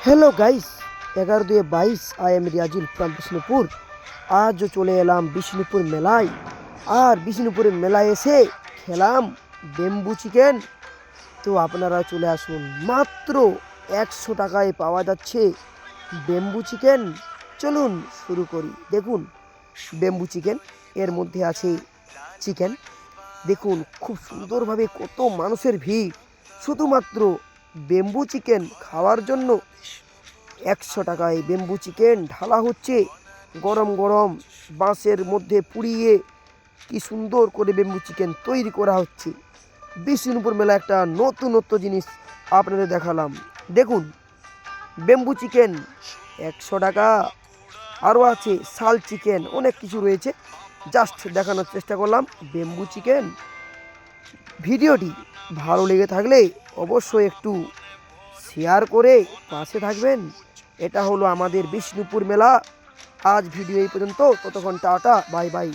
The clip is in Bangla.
Hello guys, 11/2/22 I am Riazul from Bishnupur. আজও চলে এলাম বিষ্ণুপুর মেলায়। আর বিষ্ণুপুরের মেলায় এসে খেলাম বেম্বু চিকেন। তো আপনারা চলে আসুন, মাত্র 100 টাকায় পাওয়া যাচ্ছে বেম্বু চিকেন। চলুন শুরু করি। দেখুন বেম্বু চিকেন, এর মধ্যে আছে চিকেন। দেখুন খুব সুন্দরভাবে কত মানুষের ভিড় শুধুমাত্র বেম্বু চিকেন খাওয়ার জন্য। 100 টাকায় বেম্বু চিকেন ঢালা হচ্ছে গরম গরম বাঁশের মধ্যে পুড়িয়ে। কি সুন্দর করে বেম্বু চিকেন তৈরি করা হচ্ছে। বিষ্ণুপুর মেলা একটা নতুনত্ব জিনিস আপনাদের দেখালাম। দেখুন বেম্বু চিকেন 100 টাকা। আরও আছে শাল চিকেন, অনেক কিছু রয়েছে, জাস্ট দেখানোর চেষ্টা করলাম বেম্বু চিকেন। ভিডিওটি ভালো লেগে থাকলে অবশ্যই একটু শেয়ার করে পাশে থাকবেন। এটা হলো আমাদের বিষ্ণুপুর মেলা। আজ ভিডিও এই পর্যন্ত, ততক্ষণ টাটা, বাই বাই।